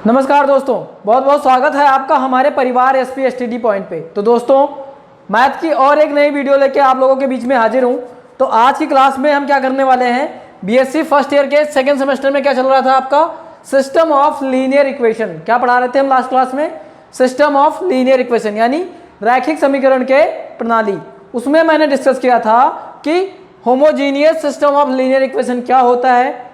नमस्कार दोस्तों, बहुत बहुत स्वागत है आपका हमारे परिवार एसपी एसटीडी पॉइंट पे। तो दोस्तों, मैथ की और एक नई वीडियो लेके आप लोगों के बीच में हाजिर हूँ। तो आज की क्लास में हम क्या करने वाले हैं, बीएससी फर्स्ट ईयर के सेकंड सेमेस्टर में क्या चल रहा था आपका सिस्टम ऑफ लीनियर इक्वेशन। क्या पढ़ा रहे थे हम लास्ट क्लास में? सिस्टम ऑफ लीनियर इक्वेशन यानी रैखिक समीकरण के प्रणाली। उसमें मैंने डिस्कस किया था कि homogeneous system of linear equation क्या होता है,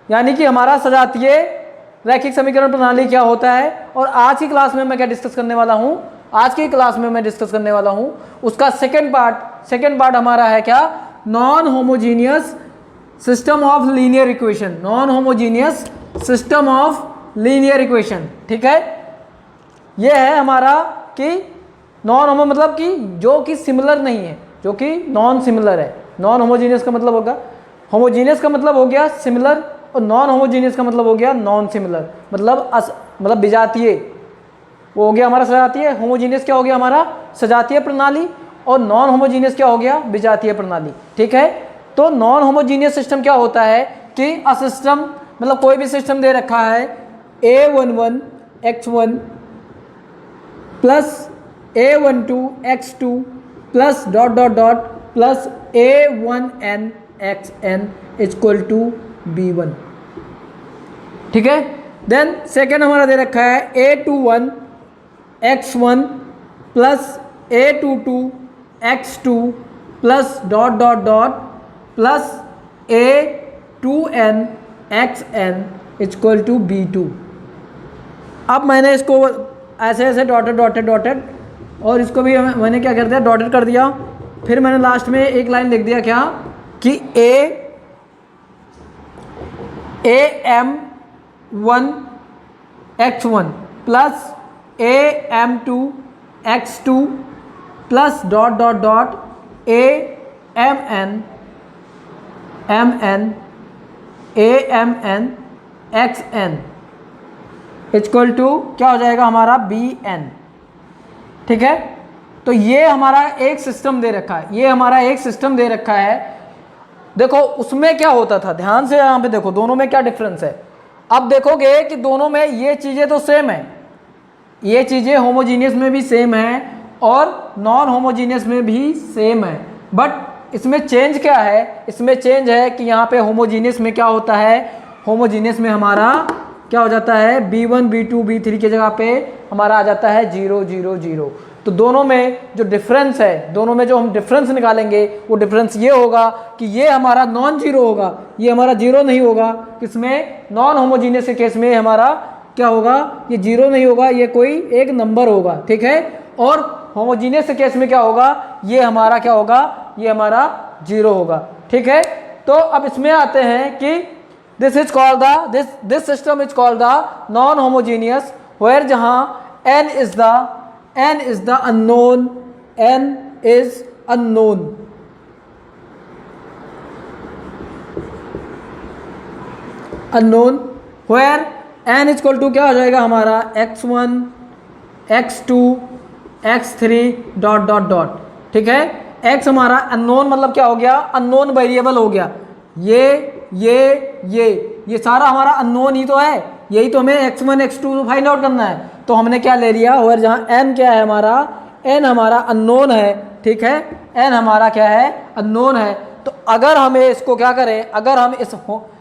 यानी कि हमारा सजातीय रैखिक समीकरण प्रणाली क्या होता है। और आज की क्लास में मैं क्या डिस्कस करने वाला हूं, आज की क्लास में मैं डिस्कस करने वाला हूं उसका सेकंड पार्ट हमारा है क्या, non homogeneous system of linear equation. Non homogeneous system of linear equation, ठीक है। यह है हमारा कि नॉन होमो मतलब कि जो कि सिमिलर नहीं है, जो कि नॉन सिमिलर है। नॉन होमोजीनियस का मतलब होगा, होमोजीनियस का मतलब हो गया सिमिलर, और नॉन होमोजीनियस का मतलब हो गया नॉन सिमिलर, मतलब विजातीय। वो हो गया हमारा सजातीय। होमोजीनियस क्या हो गया हमारा सजातीय प्रणाली, और नॉन होमोजीनियस क्या हो गया विजातीय प्रणाली, ठीक है। तो नॉन होमोजीनियस सिस्टम क्या होता है कि सिस्टम मतलब कोई भी सिस्टम दे रखा है a11 x1 plus a12 x2 plus dot dot dot plus a1n xn equal to b1, ठीक है। देन सेकेंड हमारा दे रखा है a21 x1 plus a22 x2 plus dot dot dot plus a2n xn equal to b2। अब मैंने इसको ऐसे ऐसे डॉटेड और इसको भी मैंने क्या कर दिया, डॉटेड कर दिया। फिर मैंने लास्ट में एक लाइन लिख दिया क्या कि am1 x1 plus am2 x2 plus dot dot dot amn xn equal to क्या हो जाएगा हमारा bn, ठीक है। तो ये हमारा एक सिस्टम दे रखा है, ये हमारा एक सिस्टम दे रखा है। देखो उसमें क्या होता था, ध्यान से यहाँ पे देखो दोनों में क्या डिफरेंस है। अब देखोगे कि दोनों में ये चीज़ें तो सेम है, ये चीज़ें होमोजीनियस में भी सेम है और नॉन होमोजीनियस में भी सेम है। बट इसमें चेंज क्या है, इसमें चेंज है कि यहाँ पे होमोजीनियस में क्या होता है, होमोजीनियस में हमारा क्या हो जाता है b1 b2 b3 की जगह पे हमारा आ जाता है 0 0 0। तो दोनों में जो डिफरेंस है, दोनों में जो हम डिफरेंस निकालेंगे वो डिफरेंस ये होगा कि ये हमारा नॉन जीरो होगा, ये हमारा जीरो नहीं होगा। किसमें? नॉन होमोजीनियस के केस में हमारा क्या होगा, ये जीरो नहीं होगा, ये कोई एक नंबर होगा, ठीक है। और होमोजीनियस के केस में क्या होगा, ये हमारा क्या होगा, ये हमारा जीरो होगा, ठीक है। तो अब इसमें आते हैं कि this system is called the non homogeneous, where जहाँ n is the unknown, n is unknown, where n equal to क्या हो जाएगा हमारा x1 x2 x3 dot dot dot, ठीक है। x हमारा अननोन मतलब क्या हो गया, अननोन वेरिएबल हो गया। ये सारा हमारा अननोन ही तो है, यही तो हमें x1 x2 फाइंड आउट करना है। तो हमने क्या ले लिया, और जहाँ n क्या है हमारा, n हमारा अननोन है, ठीक है। n हमारा क्या है, अननोन है। तो अगर हमें इसको क्या करें, अगर हम इस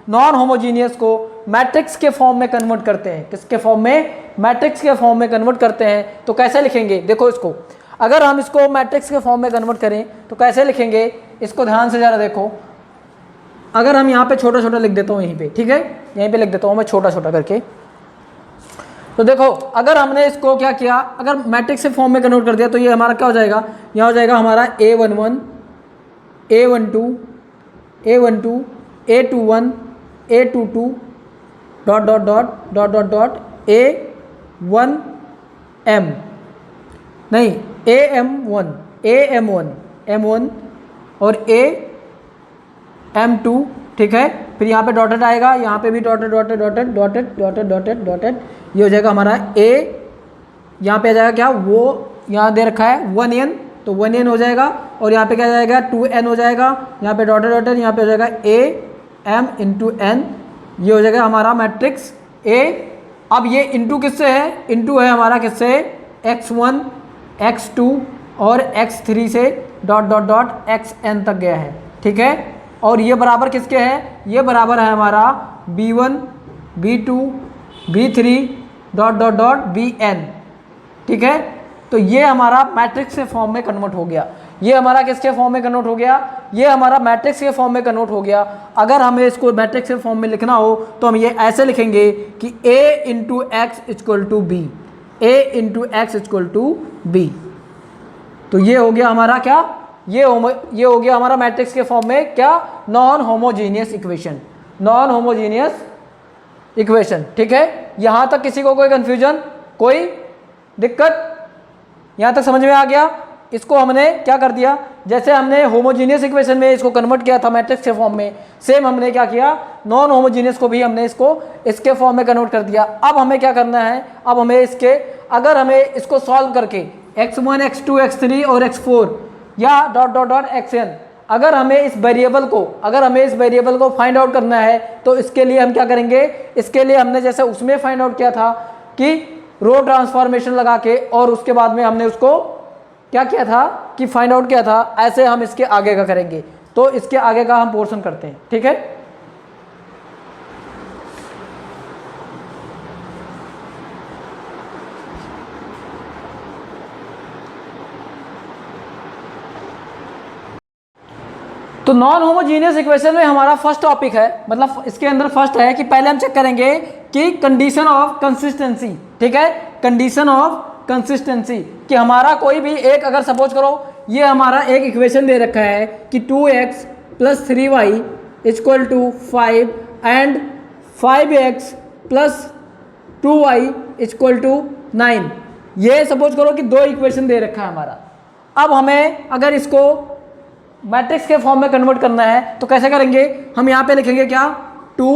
नॉन होमोजीनियस को मैट्रिक्स के फॉर्म में कन्वर्ट करते हैं, किसके फॉर्म में, मैट्रिक्स के फॉर्म में कन्वर्ट करते हैं, तो कैसे लिखेंगे देखो इसको। अगर हम इसको मैट्रिक्स के फॉर्म में कन्वर्ट करें तो कैसे लिखेंगे, इसको ध्यान से ज़रा देखो। अगर हम यहाँ पे छोटा छोटा लिख देता हूँ यहीं पे, ठीक है, यहीं पे लिख देता हूँ मैं छोटा छोटा करके। तो देखो अगर हमने इसको क्या किया, अगर मैट्रिक्स के फॉर्म में कन्वर्ट कर दिया तो ये हमारा क्या हो जाएगा, यहाँ हो जाएगा हमारा a11 a12 a12 a21 a22 dot dot dot dot dot dot a1m नहीं am1 m1 और am2, ठीक है। फिर यहाँ पे डॉटेड आएगा, यहाँ पे भी dotted dotted dotted dotted dotted dotted dotted, ये हो जाएगा हमारा a, यहाँ पे आ जाएगा क्या, वो यहाँ दे रखा है 1n, तो 1n हो जाएगा। और यहाँ पे क्या जाएगा 2n हो जाएगा, यहाँ पे डॉटेड डॉटेड, यहाँ पे हो जाएगा a m इंटू n, ये हो जाएगा हमारा मैट्रिक्स A अब ये इंटू किससे है, इंटू है हमारा किससे, x1 x2 और x3 से डॉट डॉट डॉट xn तक गया है, ठीक है। और ये बराबर किसके है, ये बराबर है हमारा b1 b2 b3 dot dot dot bn, ठीक है। तो ये हमारा मैट्रिक्स के फॉर्म में कन्वर्ट हो गया, ये हमारा किसके फॉर्म में कन्वर्ट हो गया, ये हमारा मैट्रिक्स के फॉर्म में कन्वर्ट हो गया। अगर हमें इसको मैट्रिक्स के फॉर्म में लिखना हो तो हम ये ऐसे लिखेंगे कि a into x equal to b, a into x equal to b. तो ये हो गया हमारा क्या, ये हो गया हमारा मैट्रिक्स के फॉर्म में क्या, non homogeneous equation, non homogeneous equation, ठीक है। यहाँ तक किसी को कोई कन्फ्यूजन, कोई दिक्कत, यहाँ तक समझ में आ गया। इसको हमने क्या कर दिया, जैसे हमने होमोजीनियस इक्वेशन में इसको कन्वर्ट किया था मैट्रिक्स के फॉर्म में, सेम हमने क्या किया, नॉन होमोजीनियस को भी हमने इसको इसके फॉर्म में कन्वर्ट कर दिया। अब हमें क्या करना है, अब हमें इसके, अगर हमें इसको सॉल्व करके x1 x2 x3 और x4 या डॉट डॉट डॉट xn, अगर हमें इस वेरिएबल को फाइंड आउट करना है तो इसके लिए हम क्या करेंगे, इसके लिए हमने जैसे उसमें फाइंड आउट किया था कि रो ट्रांसफॉर्मेशन लगा के, और उसके बाद में हमने उसको क्या किया था कि फाइंड आउट किया था, ऐसे हम इसके आगे का करेंगे। तो इसके आगे का हम पोर्शन करते हैं, ठीक है। तो नॉन होमोजीनियस इक्वेशन में हमारा फर्स्ट टॉपिक है, मतलब इसके अंदर फर्स्ट है कि पहले हम चेक करेंगे कि कंडीशन ऑफ कंसिस्टेंसी, ठीक है, कंडीशन ऑफ कंसिस्टेंसी, कि हमारा कोई भी एक, अगर सपोज करो ये हमारा एक इक्वेशन दे रखा है कि 2x plus 3y equal to 5 and 5x plus 2y equal to 9, ये सपोज करो कि दो इक्वेशन दे रखा है हमारा। अब हमें अगर इसको मैट्रिक्स के फॉर्म में कन्वर्ट करना है तो कैसे करेंगे, हम यहाँ पे लिखेंगे क्या, 2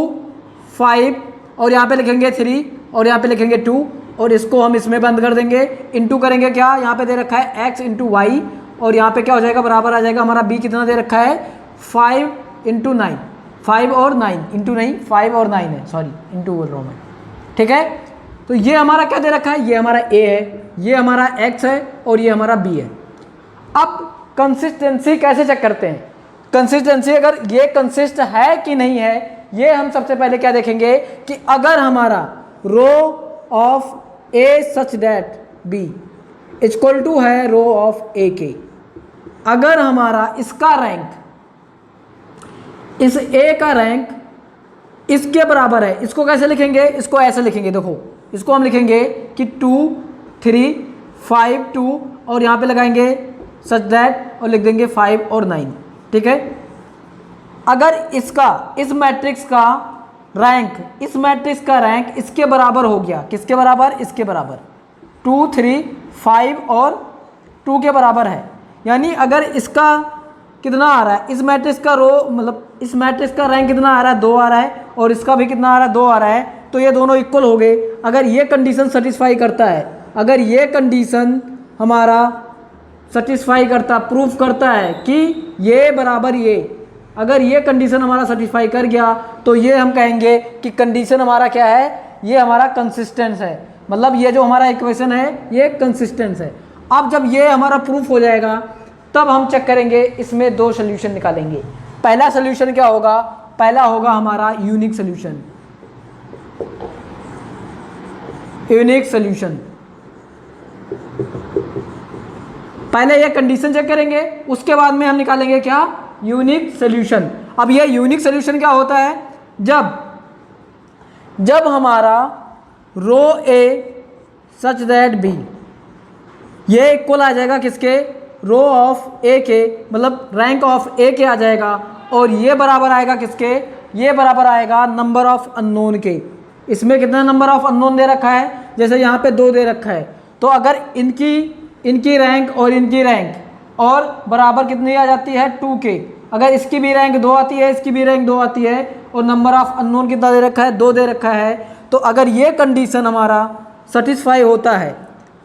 5 और यहाँ पे लिखेंगे 3 और यहाँ पे लिखेंगे 2, और इसको हम इसमें बंद कर देंगे, इंटू करेंगे क्या, यहाँ पे दे रखा है x इंटू वाई, और यहाँ पे क्या हो जाएगा, बराबर आ जाएगा हमारा b कितना दे रखा है, 5 इंटू 9, 5 और 9 इंटू नहीं 5 और 9 है, सॉरी इंटू बोल रहा हूँ मैं, ठीक है। तो ये हमारा क्या दे रखा है, ये हमारा a है, ये हमारा x है और ये हमारा b है। अब कंसिस्टेंसी कैसे चेक करते हैं, कंसिस्टेंसी अगर ये कंसिस्ट है कि नहीं है, ये हम सबसे पहले क्या देखेंगे कि अगर हमारा row of a such that b equal to है रो ऑफ a के, अगर हमारा इसका रैंक, इस a का रैंक इसके बराबर है, इसको कैसे लिखेंगे, इसको ऐसे लिखेंगे, देखो इसको हम लिखेंगे कि 2 3 5 2 और यहाँ पे लगाएंगे सच दैट और लिख देंगे 5 और 9, ठीक है। अगर इसका, इस मैट्रिक्स का रैंक, इस मैट्रिक्स का रैंक इसके बराबर हो गया, किसके बराबर, इसके बराबर, 2 3 5 और 2 के बराबर है, यानी अगर इसका कितना आ रहा है, इस मैट्रिक्स का रो, मतलब इस मैट्रिक्स का रैंक कितना आ रहा है, 2 आ रहा है, और इसका भी कितना आ रहा है, 2 आ रहा है, तो ये दोनों इक्वल हो गए। अगर ये कंडीशन सेटिस्फाई करता है, अगर ये कंडीशन हमारा सेटिस्फाई करता, प्रूफ करता है कि ये बराबर ये, अगर ये कंडीशन हमारा सेटिस्फाई कर गया तो ये हम कहेंगे कि कंडीशन हमारा क्या है, ये हमारा कंसिस्टेंस है, मतलब ये जो हमारा इक्वेशन है ये कंसिस्टेंस है। अब जब ये हमारा प्रूफ हो जाएगा तब हम चेक करेंगे, इसमें दो सोल्यूशन निकालेंगे। पहला सोल्यूशन क्या होगा, पहला होगा हमारा यूनिक सोल्यूशन, यूनिक सोल्यूशन। पहले ये कंडीशन चेक करेंगे, उसके बाद में हम निकालेंगे क्या, यूनिक सोल्यूशन। अब ये यूनिक सोल्यूशन क्या होता है, जब हमारा रो ए सच दैट बी, ये इक्वल आ जाएगा किसके, रो ऑफ ए के, मतलब रैंक ऑफ ए के आ जाएगा, और ये बराबर आएगा किसके, ये बराबर आएगा नंबर ऑफ अननोन के। इसमें कितना नंबर ऑफ अननोन दे रखा है, जैसे यहाँ पे 2 दे रखा है, तो अगर इनकी रैंक और इनकी रैंक और बराबर कितनी आ जाती है, 2 के, अगर इसकी भी रैंक 2 आती है, इसकी भी रैंक 2 आती है, और नंबर ऑफ अननोन कितना दे रखा है, 2 दे रखा है, तो अगर ये कंडीशन हमारा सेटिस्फाई होता है,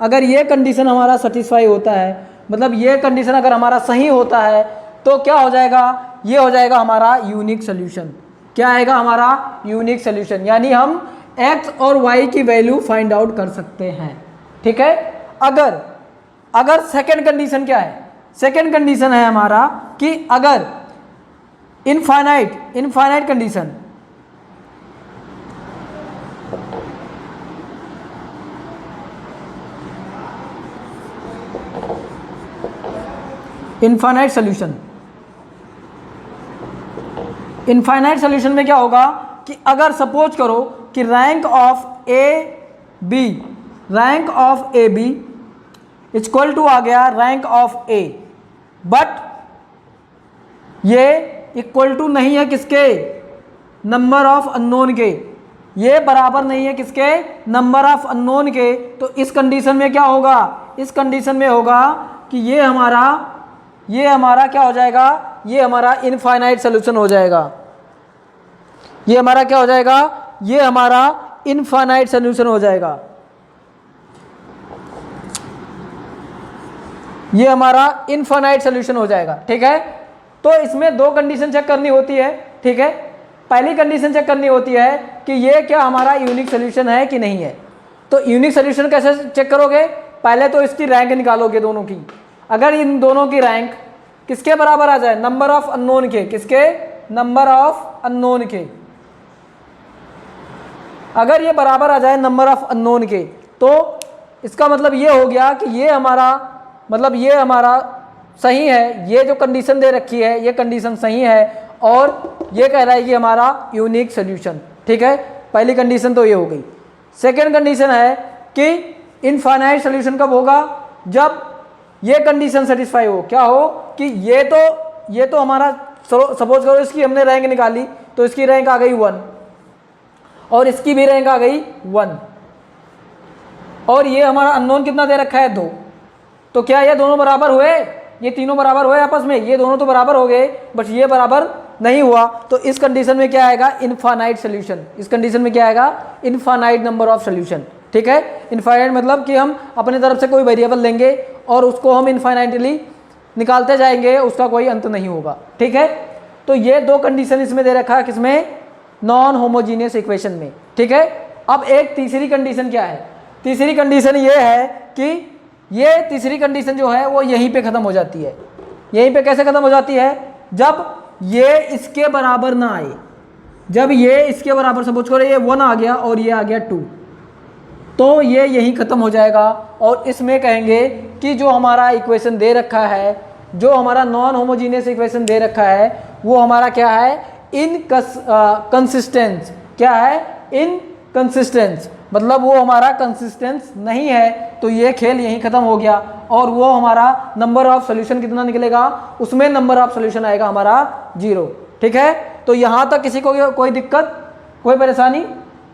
अगर ये कंडीशन हमारा सेटिस्फाई होता है, मतलब ये कंडीशन अगर हमारा सही होता है, तो क्या हो जाएगा, ये हो जाएगा हमारा यूनिक सोल्यूशन। क्या आएगा हमारा यूनिक सोल्यूशन, यानी हम एक्स और वाई की वैल्यू फाइंड आउट कर सकते हैं। ठीक है, अगर सेकेंड कंडीशन क्या है, सेकेंड कंडीशन है हमारा कि अगर इनफाइनाइट कंडीशन, इनफाइनाइट सोल्यूशन में क्या होगा कि अगर सपोज करो कि rank of A B equal to आ गया रैंक ऑफ ए, बट ये इक्वल टू नहीं है किसके, नंबर ऑफ अननोन के, ये बराबर नहीं है किसके, नंबर ऑफ अननोन के। तो इस कंडीशन में क्या होगा, इस कंडीशन में होगा कि ये हमारा क्या हो जाएगा, ये हमारा इनफाइनाइट सोल्यूशन हो जाएगा। ये हमारा क्या हो जाएगा, ये हमारा इनफाइनाइट सोल्यूशन हो जाएगा। ये हमारा इनफाइनाइट सोल्यूशन हो जाएगा। ठीक है, तो इसमें दो कंडीशन चेक करनी होती है। ठीक है, पहली कंडीशन चेक करनी होती है कि ये क्या हमारा यूनिक सोल्यूशन है कि नहीं है। तो यूनिक सोल्यूशन कैसे चेक करोगे, पहले तो इसकी रैंक निकालोगे दोनों की। अगर इन दोनों की रैंक किसके बराबर आ जाए, नंबर ऑफ अननोन के, किसके, नंबर ऑफ अननोन के, अगर ये बराबर आ जाए नंबर ऑफ अननोन के, तो इसका मतलब ये हो गया कि ये हमारा सही है। ये जो कंडीशन दे रखी है ये कंडीशन सही है और ये कह रहा है कि हमारा यूनिक सोल्यूशन। ठीक है, पहली कंडीशन तो ये हो गई। सेकेंड कंडीशन है कि इनफाइनाइट सोल्यूशन कब होगा, जब ये कंडीशन सेटिस्फाई हो, क्या हो कि ये तो हमारा सपोज करो इसकी हमने रैंक निकाली तो इसकी रैंक आ गई 1 और इसकी भी रैंक आ गई 1 और ये हमारा अननोन कितना दे रखा है 2। तो क्या ये दोनों बराबर हुए, ये तीनों बराबर हुए आपस में, ये दोनों तो बराबर हो गए बट ये बराबर नहीं हुआ। तो इस कंडीशन में क्या आएगा, इनफाइनाइट सोल्यूशन। इस कंडीशन में क्या आएगा, इनफाइनाइट नंबर ऑफ सोल्यूशन। ठीक है, इनफाइनाइट मतलब कि हम अपनी तरफ से कोई वेरिएबल लेंगे और उसको हम इनफाइनाइटली निकालते जाएंगे, उसका कोई अंत नहीं होगा। ठीक है, तो ये दो कंडीशन इसमें दे रखा है, किसमें, नॉन होमोजीनियस इक्वेशन में। ठीक है, अब एक तीसरी कंडीशन क्या है, तीसरी कंडीशन ये है कि ये तीसरी कंडीशन जो है वो यहीं पे ख़त्म हो जाती है। यहीं पे कैसे ख़त्म हो जाती है, जब ये इसके बराबर ना आए, जब ये इसके बराबर, सपोज करो ये 1 आ गया और ये आ गया 2, तो ये यहीं ख़त्म हो जाएगा। और इसमें कहेंगे कि जो हमारा इक्वेशन दे रखा है, जो हमारा नॉन होमोजीनियस इक्वेशन दे रखा है, वो हमारा क्या है, इनकंसिस्टेंस। क्या है, इनकंसिस्टेंस, मतलब वो हमारा कंसिस्टेंस नहीं है। तो ये खेल यहीं ख़त्म हो गया और वो हमारा नंबर ऑफ सोल्यूशन कितना निकलेगा, उसमें नंबर ऑफ सोल्यूशन आएगा हमारा 0। ठीक है, तो यहाँ तक किसी को कोई दिक्कत, कोई परेशानी,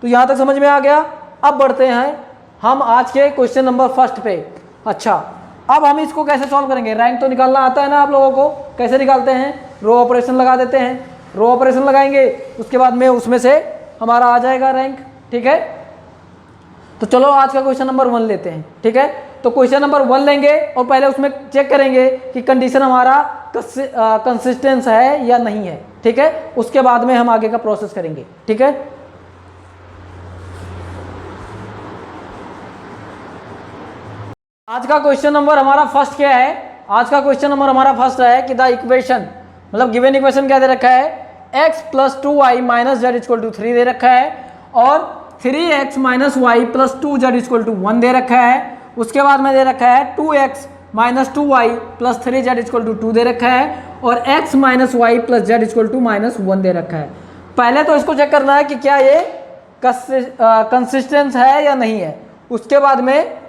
तो यहाँ तक समझ में आ गया। अब बढ़ते हैं हम आज के क्वेश्चन नंबर फर्स्ट पे। अच्छा, अब हम इसको कैसे सॉल्व करेंगे, रैंक तो निकालना आता है ना आप लोगों को, कैसे निकालते हैं, रो ऑपरेशन लगा देते हैं। रो ऑपरेशन लगाएंगे, उसके बाद में उसमें से हमारा आ जाएगा रैंक। ठीक है, तो चलो आज का क्वेश्चन नंबर 1 लेते हैं। ठीक है, तो क्वेश्चन नंबर 1 लेंगे और पहले उसमें चेक करेंगे कि कंडीशन हमारा कंसिस्टेंस है या नहीं है। ठीक है, उसके बाद में हम आगे का प्रोसेस करेंगे। ठीक है, आज का क्वेश्चन नंबर हमारा फर्स्ट क्या है, आज का क्वेश्चन नंबर हमारा फर्स्ट है कि द इक्वेशन, मतलब गिवन इक्वेशन क्या दे रखा है, x + 2y - z = 3 दे रखा है और 3x - y + 2z = 1 दे रखा है। उसके बाद में दे रखा है 2x - 2y + 3z = 2 दे रखा है और x - y + z = -1 दे रखा है। पहले तो इसको चेक करना है कि क्या ये कंसिस्टेंस है या नहीं है। उसके बाद में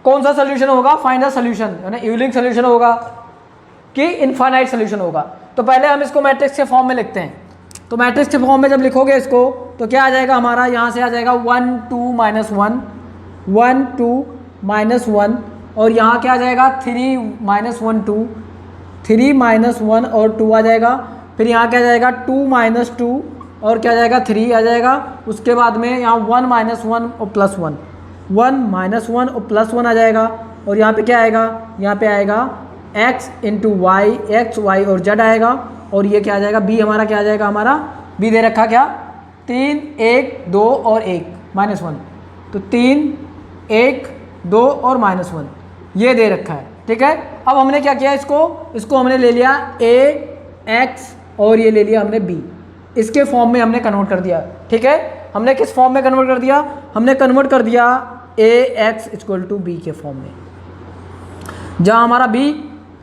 कौन सा सोल्यूशन होगा, फाइंड द सोल्यूशन, यानी यूनिक सोल्यूशन होगा कि इनफाइनाइट सोल्यूशन होगा। तो पहले हम इसको मैट्रिक्स के फॉर्म में लिखते हैं। तो मैट्रिक्स के फॉर्म में जब लिखोगे इसको तो क्या आ जाएगा हमारा, यहाँ से आ जाएगा 1 2 -1 1 2 -1 और यहाँ क्या आ जाएगा 3 - 1 2 3 - 1 और 2 आ जाएगा। फिर यहाँ क्या आ जाएगा 2 - 2 और क्या आ जाएगा 3 आ जाएगा। उसके बाद में यहाँ 1 - 1 और +1 1 - 1 और +1 आ जाएगा और यहाँ पे क्या आएगा, यहाँ पे आएगा x × y, x y और z आएगा और ये क्या आ जाएगा b, हमारा क्या आ जाएगा, हमारा b दे रखा क्या 3 1 2 और 1 -1, तो 3 1 2 और -1 ये दे रखा है। ठीक है, अब हमने क्या किया, इसको हमने ले लिया ax और ये ले लिया हमने b, इसके फॉर्म में हमने कन्वर्ट कर दिया। ठीक है, हमने किस फॉर्म में कन्वर्ट कर दिया, हमने कन्वर्ट कर दिया ax = b के फॉर्म में, जहाँ हमारा b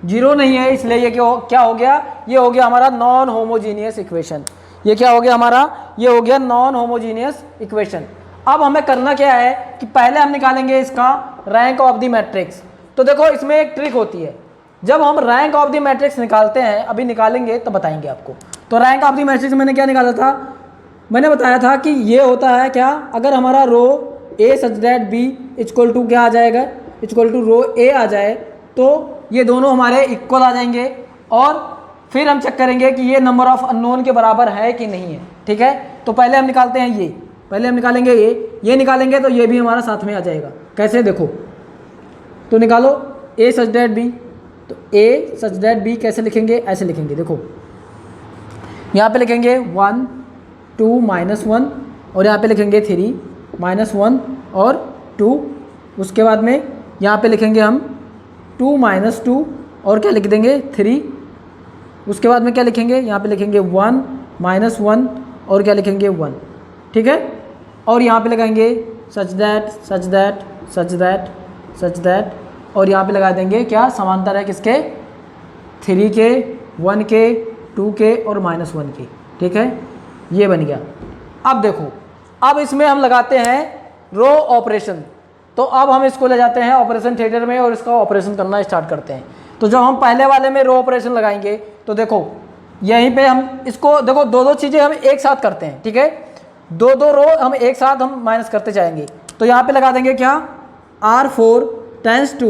0 नहीं है, इसलिए ये क्या हो गया, ये हो गया हमारा नॉन होमोजीनियस इक्वेशन। ये क्या हो गया हमारा, ये हो गया नॉन होमोजीनियस इक्वेशन। अब हमें करना क्या है कि पहले हम निकालेंगे इसका रैंक ऑफ द मैट्रिक्स। तो देखो इसमें एक ट्रिक होती है, जब हम रैंक ऑफ द मैट्रिक्स निकालते हैं, अभी निकालेंगे तो बताएंगे आपको। तो रैंक ऑफ द मैट्रिक्स मैंने क्या निकाला था, मैंने बताया था कि ये होता है क्या, अगर हमारा रो a सच दैट b = क्या आ जाएगा, = रो a आ जाए, तो ये दोनों हमारे इक्वल आ जाएंगे और फिर हम चेक करेंगे कि ये नंबर ऑफ अननोन के बराबर है कि नहीं है। ठीक है, तो पहले हम निकालते हैं ये, पहले हम निकालेंगे ये निकालेंगे तो ये भी हमारा साथ में आ जाएगा। कैसे, देखो तो निकालो a सच दैट b, तो a सच दैट b कैसे लिखेंगे, ऐसे लिखेंगे, देखो यहाँ पे लिखेंगे 1 2 -1 और यहाँ पे लिखेंगे 3 -1 और 2, उसके बाद में यहाँ पे लिखेंगे हम 2 -2 और क्या लिख देंगे 3, उसके बाद में क्या लिखेंगे, यहाँ पे लिखेंगे 1 -1 और क्या लिखेंगे 1। ठीक है, और यहाँ पे लगाएंगे such that such that such that such that और यहाँ पे लगा देंगे क्या, समांतर है किसके, 3 के 1 के 2 के और -1 के। ठीक है, ये बन गया। अब देखो, अब इसमें हम लगाते हैं रो ऑपरेशन। तो अब हम इसको ले जाते हैं ऑपरेशन थिएटर में और इसका ऑपरेशन करना स्टार्ट करते हैं। तो जब हम पहले वाले में रो ऑपरेशन लगाएंगे तो देखो यहीं पे हम इसको देखो दो चीज़ें हम एक साथ करते हैं। ठीक है, दो रो हम एक साथ हम माइनस करते जाएंगे। तो यहाँ पे लगा देंगे क्या, R4 tense to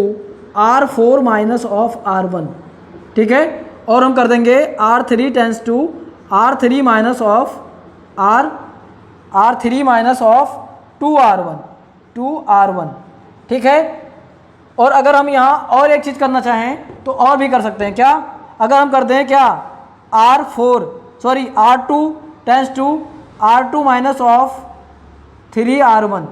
R4 minus of R1। ठीक है, और हम कर देंगे R3 tends to R3 minus of R3 minus of 2R1। ठीक है, और अगर हम यहाँ और एक चीज़ करना चाहें तो और भी कर सकते हैं। क्या, अगर हम कर दें क्या, R2 tense to R2 minus of 3R1,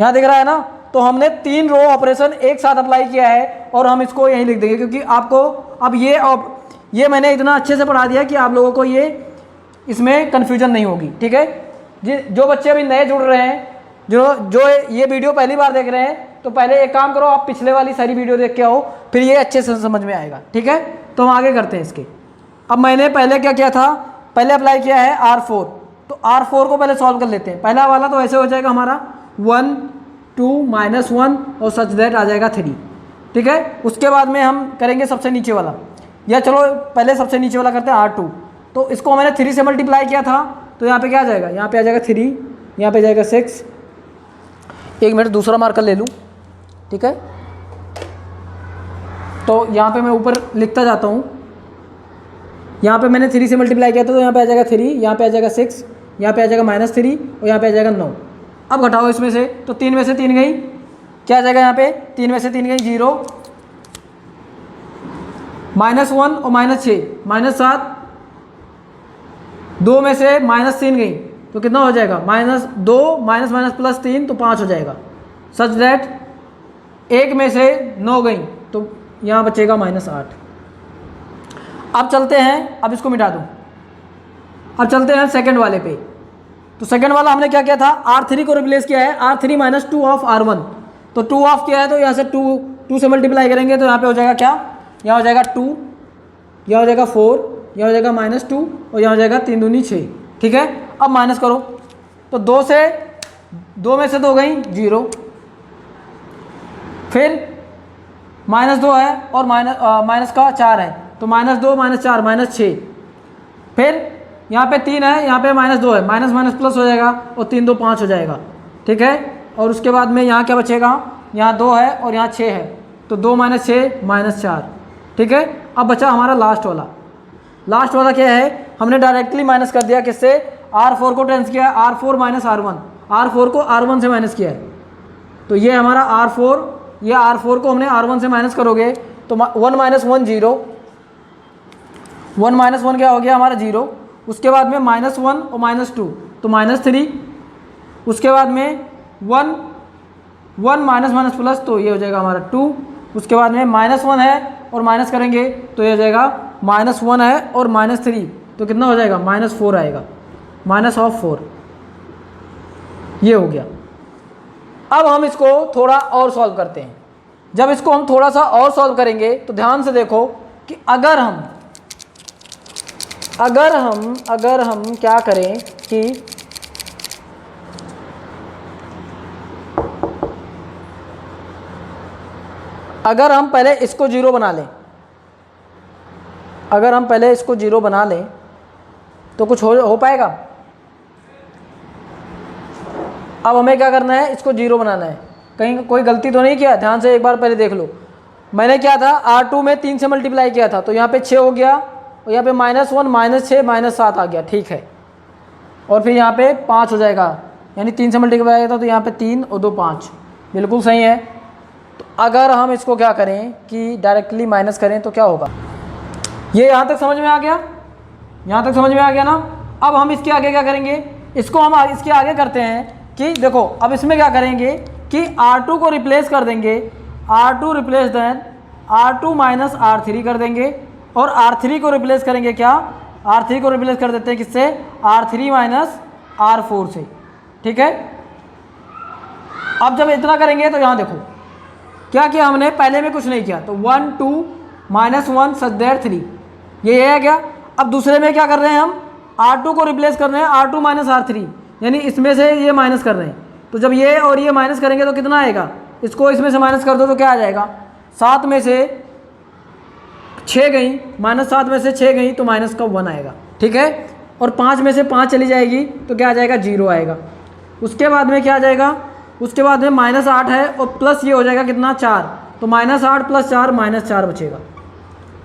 यहाँ दिख रहा है ना। तो हमने 3 रो ऑपरेशन एक साथ अप्लाई किया है और हम इसको यहीं लिख देंगे, क्योंकि आपको अब ये मैंने इतना अच्छे से पढ़ा दिया कि आप लोगों को ये इसमें कन्फ्यूजन नहीं होगी। ठीक है, जो बच्चे अभी नए जुड़ रहे हैं, जो ये वीडियो पहली बार देख रहे हैं, तो पहले एक काम करो, आप पिछले वाली सारी वीडियो देख के आओ, फिर ये अच्छे से समझ में आएगा। ठीक है, तो हम आगे करते हैं इसके। अब मैंने पहले क्या किया था, पहले अप्लाई किया है R4, तो R4 को पहले सॉल्व कर लेते हैं। पहला वाला तो ऐसे हो जाएगा हमारा 1 2 -1 और सच दैट आ जाएगा 3। ठीक है, उसके बाद में हम करेंगे सबसे नीचे वाला, या चलो पहले सबसे नीचे वाला करते हैं R2। तो इसको मैंने 3 से मल्टीप्लाई किया था, तो यहाँ पे क्या आ जाएगा, यहाँ पे आ जाएगा 3, यहाँ पे जाएगा 6। एक मिनट दूसरा मार्कर ले लूँ। ठीक है, तो यहाँ पे मैं ऊपर लिखता जाता हूँ। यहाँ पे मैंने 3 से मल्टीप्लाई किया था, तो यहाँ पे आ जाएगा 3, यहाँ पे आ जाएगा 6, यहाँ पे आ जाएगा -3 और यहाँ पे आ जाएगा 9। अब घटाओ इसमें से, तो 3 में से 3 गई, क्या आ जाएगा यहाँ पे, 3 में से 3 गई 0, -1 और -6 -7, 2 में से -3 गई, तो कितना हो जाएगा, -2 माइनस +3 तो 5 हो जाएगा। सच दैट 1 में से 9 गई, तो यहाँ बचेगा -8। अब चलते हैं, अब इसको मिटा दूँ, अब चलते हैं सेकंड वाले पे। तो सेकंड वाला हमने क्या किया था, R3 को रिप्लेस किया है, R3 माइनस 2 ऑफ R1। तो 2 ऑफ किया है, तो यहाँ से 2 से मल्टीप्लाई करेंगे, तो यहाँ पे हो जाएगा क्या, यहाँ हो जाएगा 2, यहाँ हो जाएगा 4, यहाँ हो जाएगा -2 और यहाँ हो जाएगा 3 दूनी 6। ठीक है, अब माइनस करो, तो 2 में से 2 गई 0, फिर -2 है और माइनस का 4 है, तो -2 -4 -6, फिर यहाँ पे 3 है, यहाँ पे -2 है, माइनस प्लस हो जाएगा और 3 2 5 हो जाएगा। ठीक है, और उसके बाद में यहाँ क्या बचेगा, यहाँ 2 है और यहाँ 6 है, तो 2 - 6 -4। ठीक है, अब बचा हमारा लास्ट वाला क्या है, हमने डायरेक्टली माइनस कर दिया, किससे, R4 को टेंस किया है, R4 माइनस R1, R4 को R1 से माइनस किया है, तो ये हमारा R4, ये R4 को हमने R1 से माइनस करोगे तो 1 - 1 0, 1 - 1 क्या हो गया हमारा 0, उसके बाद में -1 और -2 तो -3, उसके बाद में 1 1 माइनस माइनस प्लस तो ये हो जाएगा हमारा 2, उसके बाद में -1 है और माइनस करेंगे तो ये हो जाएगा -1 है और -3 तो कितना हो जाएगा -4 आएगा, -4 ये हो गया। अब हम इसको थोड़ा और सॉल्व करते हैं। जब इसको हम थोड़ा सा और सॉल्व करेंगे तो ध्यान से देखो कि अगर हम क्या करें कि अगर हम पहले इसको 0 बना लें, अगर हम पहले इसको 0 बना लें तो कुछ हो पाएगा। अब हमें क्या करना है, इसको 0 बनाना है। कहीं कोई गलती तो नहीं किया, ध्यान से एक बार पहले देख लो। मैंने क्या था, R2 में 3 से मल्टीप्लाई किया था तो यहाँ पे 6 हो गया और यहाँ पे -1 -6 -7 आ गया, ठीक है। और फिर यहाँ पे 5 हो जाएगा, यानी 3 से मल्टीप्लाई किया था तो यहाँ पे 3 और 2 5, बिल्कुल सही है। तो अगर हम इसको क्या करें कि डायरेक्टली माइनस करें तो क्या होगा, ये यहाँ तक समझ में आ गया, यहाँ तक समझ में आ गया ना। अब हम इसके आगे क्या करेंगे, इसको हम इसके आगे करते हैं कि देखो अब इसमें क्या करेंगे कि R2 को रिप्लेस कर देंगे, R2 replace then R2 minus R3 कर देंगे और R3 को रिप्लेस करेंगे क्या, R3 को रिप्लेस कर देते हैं किससे, R3 माइनस R4 से, ठीक है। अब जब इतना करेंगे तो यहाँ देखो क्या किया हमने, पहले में कुछ नहीं किया तो 1 2 -1 सच दैट 3 ये है क्या। अब दूसरे में क्या कर रहे हैं हम, R2 को रिप्लेस कर रहे हैं R2 माइनस R3, यानी इसमें से ये माइनस कर रहे हैं। तो जब ये और ये माइनस करेंगे तो कितना आएगा, इसको इसमें से माइनस कर दो तो क्या आ जाएगा, 7 में से 6 गई, -7 में से 6 गई तो माइनस का 1 आएगा, ठीक है। और 5 में से 5 चली जाएगी तो क्या आ जाएगा, 0 आएगा। उसके बाद में क्या आ जाएगा, उसके बाद में -8 है और प्लस ये हो जाएगा कितना 4, तो -8 + 4 -4 बचेगा,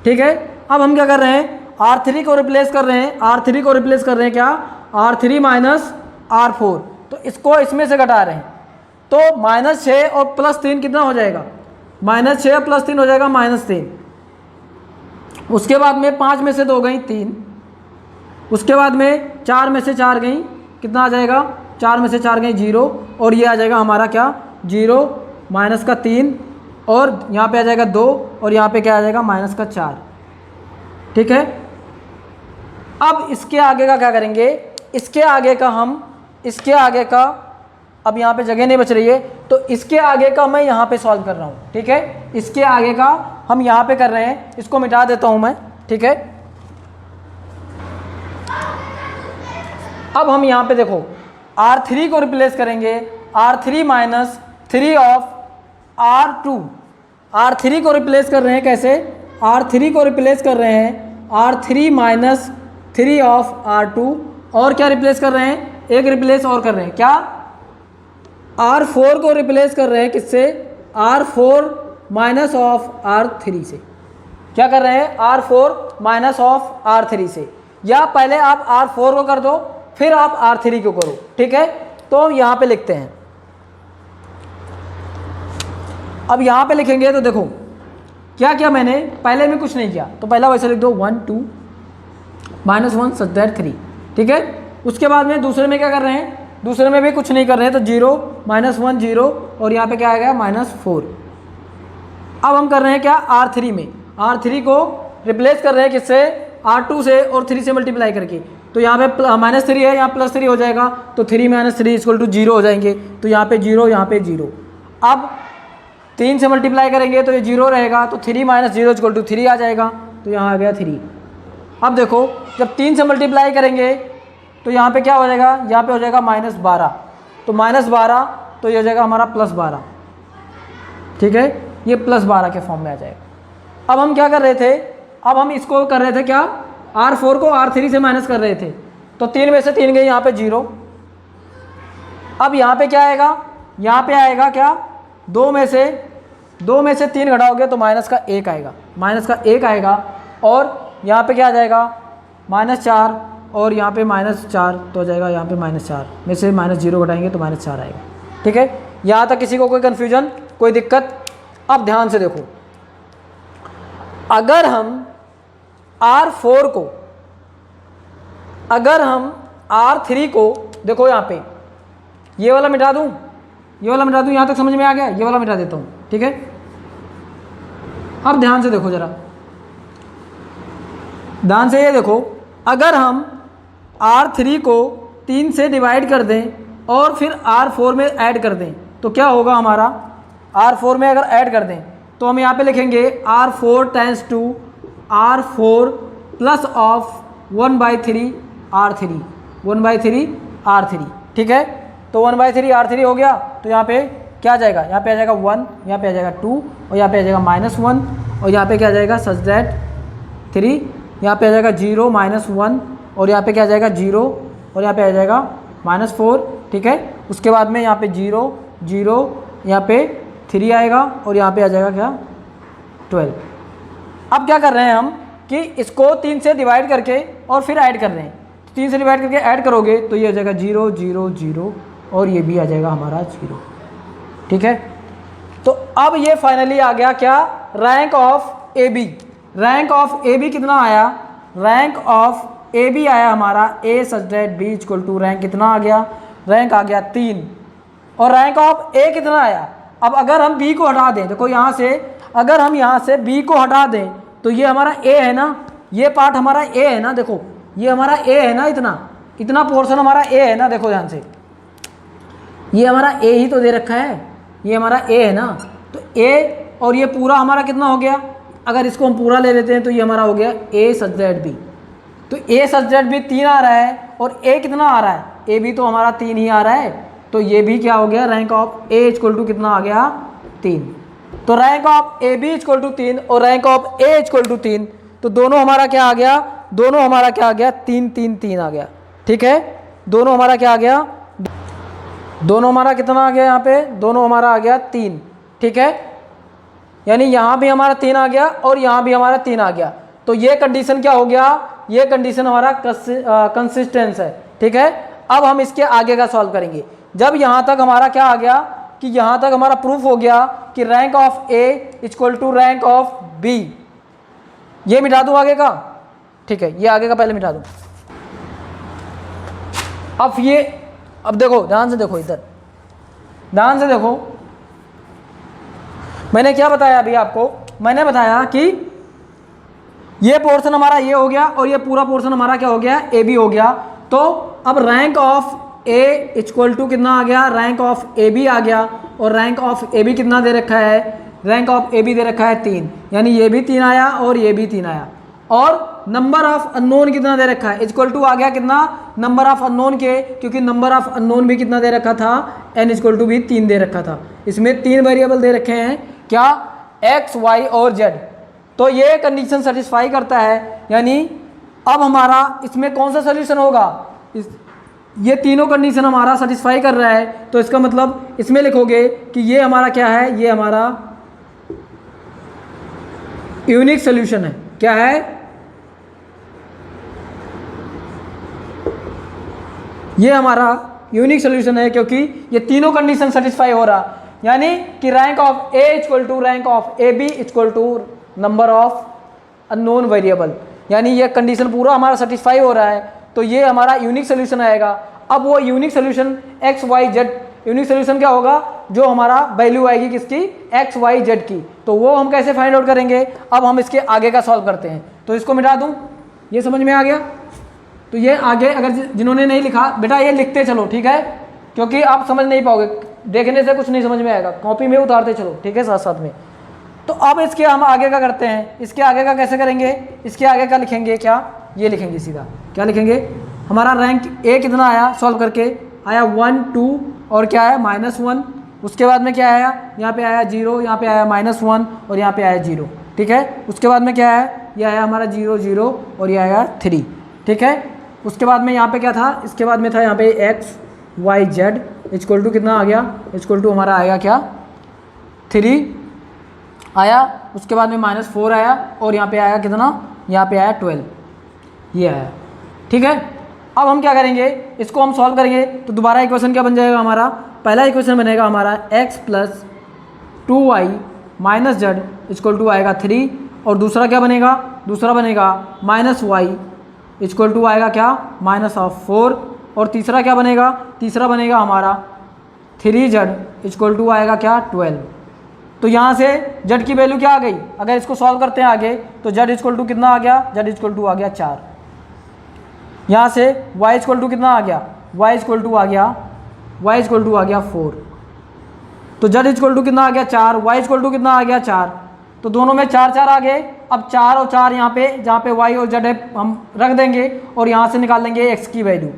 ठीक है। अब हम क्या कर रहे हैं, R3 को रिप्लेस कर रहे हैं, R3 को रिप्लेस कर रहे हैं क्या, R3 माइनस R4, तो इसको इसमें से घटा रहे हैं तो -6 और +3 कितना हो जाएगा, -6 और +3 हो जाएगा -3। उसके बाद में 5 में से 2 गई 3, उसके बाद में 4 में से 4 गई, कितना आ जाएगा, 4 में से 4 गई 0 और ये आ जाएगा हमारा क्या 0 माइनस का 3 और यहाँ पे आ जाएगा 2 और यहाँ पे क्या आ जाएगा -4, ठीक है। अब इसके आगे का क्या करेंगे, इसके आगे का अब यहाँ पे जगह नहीं बच रही है तो इसके आगे का मैं यहाँ पे सॉल्व कर रहा हूँ, ठीक है। इसके आगे का हम यहाँ पे कर रहे हैं, इसको मिटा देता हूँ मैं, ठीक है। अब हम यहाँ पे देखो R3 को रिप्लेस करेंगे, R3 minus 3 of R2, R3 को रिप्लेस कर रहे हैं कैसे, R3 को रिप्लेस कर रहे हैं R3 माइनस 3 ऑफ R2 और क्या रिप्लेस कर रहे हैं, एक रिप्लेस और कर रहे हैं क्या, R4 को रिप्लेस कर रहे हैं किससे, R4 माइनस ऑफ R3 से। क्या कर रहे हैं, R4 माइनस ऑफ R3 से, या पहले आप R4 को कर दो फिर आप R3 को करो, ठीक है। तो यहाँ पे लिखते हैं, अब यहाँ पे लिखेंगे तो देखो क्या किया मैंने, पहले में कुछ नहीं किया तो पहला वैसे लिख दो 1 2 -1 सच दैट 3, ठीक है। उसके बाद में दूसरे में क्या कर रहे हैं, दूसरे में भी कुछ नहीं कर रहे हैं तो 0 -1 0 और यहाँ पे क्या आएगा -4। अब हम कर रहे हैं क्या, R3 में R3 को रिप्लेस कर रहे हैं किससे, R2 से और 3 से मल्टीप्लाई करके, तो यहाँ पे -3 है, यहाँ +3 हो जाएगा तो 3 - 3 = 0 हो जाएंगे, तो यहाँ पे 0 यहाँ पे 0। अब 3 से मल्टीप्लाई करेंगे तो ये 0 रहेगा तो 3 - 0 = 3 आ जाएगा, तो यहाँ आ गया 3। अब देखो जब 3 से मल्टीप्लाई करेंगे तो यहाँ पे क्या हो जाएगा, यहाँ पे हो जाएगा -12, तो -12 तो ये हो जाएगा हमारा +12, ठीक है। ये +12 के फॉर्म में आ जाएगा। अब हम क्या कर रहे थे, अब हम इसको कर रहे थे क्या, R4 को R3 से माइनस कर रहे थे तो 3 में से 3 गई, यहाँ पे 0। अब यहाँ पे क्या आएगा, यहाँ पे आएगा क्या, 2 में से 3 घटाओगे तो -1 आएगा, -1 आएगा और यहाँ पे क्या आ जाएगा -4 और यहाँ पे -4 तो हो जाएगा, यहाँ पे -4 में से -0 घटाएंगे तो -4 आएगा, ठीक है। यहाँ तक किसी को कोई कन्फ्यूजन, कोई दिक्कत। अब ध्यान से देखो, अगर हम R4 को अगर हम R3 को देखो यहाँ पे ये वाला मिटा दूँ, ये वाला मिटा दूँ, यहाँ तक समझ में आ गया, ये वाला मिटा देता हूँ, ठीक है। अब ध्यान से देखो जरा, ध्यान से ये देखो, अगर हम R3 को 3 से डिवाइड कर दें और फिर R4 में ऐड कर दें तो क्या होगा हमारा, R4 में अगर ऐड कर दें तो हम यहाँ पे लिखेंगे R4 times 2 R4 plus of 1/3 R3, 1/3 R3, ठीक है। तो 1/3 R3 हो गया, तो यहाँ पे क्या आ जाएगा, यहाँ पे आ जाएगा 1, यहाँ पे आ जाएगा 2 और यहाँ पे आ जाएगा -1 और यहाँ पे क्या आ जाएगा सच दैट 3, यहाँ पे आ जाएगा 0 -1 और यहाँ पे क्या आ जाएगा 0 और यहाँ पे आ जाएगा -4, ठीक है। उसके बाद में यहाँ पे 0 0 यहाँ पे 3 आएगा और यहाँ पे आ जाएगा क्या 12। अब क्या कर रहे हैं हम कि इसको 3 से डिवाइड करके और फिर ऐड कर रहे हैं, 3 से डिवाइड करके ऐड करोगे तो ये आ जाएगा 0 0 0 और ये भी आ जाएगा हमारा 0, ठीक है। तो अब ये फाइनली आ गया क्या, rank of A B. Rank of A B कितना आया, रैंक ऑफ ए बी आया हमारा A such that B equal to rank कितना आ गया, रैंक आ गया 3। और रैंक ऑफ ए कितना आया, अब अगर हम बी को हटा दें, देखो यहाँ से अगर हम यहाँ से बी को हटा दें तो ये हमारा ए है ना, ये पार्ट हमारा ए है ना, देखो ये हमारा ए है ना, इतना पोर्शन हमारा ए है ना, देखो ध्यान से ये हमारा ए ही तो दे रखा है, ये हमारा ए है ना। तो ए और ये पूरा हमारा कितना हो गया, अगर इसको हम पूरा ले लेते हैं तो ये हमारा हो गया ए सच दैट बी। तो ए सच दैट बी 3 आ रहा है और ए कितना आ रहा है, ए भी तो हमारा 3 ही आ रहा है, तो ये भी क्या हो गया, rank of A equal to कितना आ गया 3। तो rank of A B equal to 3 और rank of A equal to 3, तो दोनों हमारा क्या आ गया, दोनों हमारा क्या आ गया 3 3 3 आ गया, ठीक है। दोनों हमारा क्या आ गया, दोनों हमारा कितना आ गया, यहाँ पे दोनों हमारा आ गया 3, ठीक है। यानी यहाँ भी हमारा 3 आ गया और यहाँ भी हमारा 3 आ गया। तो ये कंडीशन क्या हो गया, ये कंडीशन हमारा कंसिस्टेंस है, ठीक है। अब हम इसके आगे का सॉल्व करेंगे। जब यहाँ तक हमारा क्या आ गया कि यहाँ तक हमारा प्रूफ हो गया कि rank of A equal to rank of B, ये मिटा दूँ आगे का, ठीक है, ये आगे का पहले मिटा दूँ। अब देखो ध्यान से देखो, इधर ध्यान से देखो, मैंने क्या बताया अभी आपको, मैंने बताया कि ये पोर्शन हमारा ये हो गया और ये पूरा पोर्शन हमारा क्या हो गया, ए बी हो गया। तो अब rank of A equal to कितना आ गया, रैंक ऑफ ए बी आ गया और रैंक ऑफ ए बी कितना दे रखा है, रैंक ऑफ ए बी दे रखा है 3, यानी ये भी 3 आया और ये भी 3 आया। और नंबर ऑफ अननोन कितना दे रखा है, इक्वल टू आ गया कितना, नंबर ऑफ अननोन के, क्योंकि नंबर ऑफ अननोन भी कितना दे रखा था, एन इक्वल टू भी 3 दे रखा था। इसमें 3 वेरिएबल दे रखे हैं, क्या, एक्स वाई और जेड। तो ये कंडीशन सेटिस्फाई करता है, यानी अब हमारा इसमें कौन सा सोल्यूशन होगा, ये तीनों कंडीशन हमारा सेटिस्फाई कर रहा है। तो इसका मतलब इसमें लिखोगे कि ये हमारा क्या है, ये हमारा यूनिक सोल्यूशन है। क्या है, ये हमारा यूनिक सोल्यूशन है, क्योंकि ये तीनों कंडीशन सेटिस्फाई हो रहा, यानी कि rank of A equal to rank of A B equal to number of unknown variable, यानी ये कंडीशन पूरा हमारा सेटिस्फाई हो रहा है। तो ये हमारा यूनिक सोल्यूशन आएगा। अब वो unique solution x y z, unique solution क्या होगा, जो हमारा वैल्यू आएगी किसकी, एक्स वाई जेड की। तो वो हम कैसे फाइंड आउट करेंगे, अब हम इसके आगे का सॉल्व करते हैं। तो इसको मिटा दूं, ये समझ में आ गया। तो ये आगे अगर जिन्होंने नहीं लिखा बेटा ये लिखते चलो, ठीक है, क्योंकि आप समझ नहीं पाओगे, देखने से कुछ नहीं समझ में आएगा, कॉपी में उतारते चलो, ठीक है, साथ साथ में। तो अब इसके हम आगे का करते हैं। इसके आगे का कैसे करेंगे, इसके आगे का लिखेंगे क्या, ये लिखेंगे सीधा, क्या लिखेंगे, हमारा रैंक ए कितना आया, सॉल्व करके आया 1 2 और क्या आया -1। उसके बाद में क्या आया, यहाँ पे आया 0, यहाँ पे आया -1 और यहाँ पे आया 0, ठीक है। उसके बाद में क्या आया, ये आया हमारा 0 0 और ये आया 3, ठीक है। उसके बाद में यहाँ पे क्या था, इसके बाद में था यहाँ पे x y z equal to कितना आ गया, इक्वल टू हमारा आएगा क्या 3 आया। उसके बाद में -4 आया और यहाँ पे आया कितना, यहाँ पे आया 12, ये आया, ठीक है। अब हम क्या करेंगे, इसको हम सॉल्व करेंगे। तो दोबारा इक्वेशन क्या बन जाएगा हमारा, पहला इक्वेशन बनेगा हमारा x plus 2y minus z equal to आएगा 3 और दूसरा क्या बनेगा, दूसरा बनेगा -y इक्वल टू आएगा क्या, -4। और तीसरा क्या बनेगा, तीसरा बनेगा हमारा 3z इक्वल टू आएगा क्या, 12। तो यहाँ से z की वैल्यू क्या आ गई, अगर इसको सॉल्व करते हैं आगे तो z इक्वल टू कितना आ गया, z इक्वल टू आ गया 4। यहाँ से y इक्वल टू कितना आ गया, y इक्वल टू आ गया 4। तो z इक्वल टू कितना आ गया 4, y इक्वल टू कितना आ गया 4। तो दोनों में 4 4 आ गए। अब 4 और 4 यहाँ पे, जहाँ पे y और z है हम रख देंगे और यहाँ से निकाल लेंगे x की वैल्यू।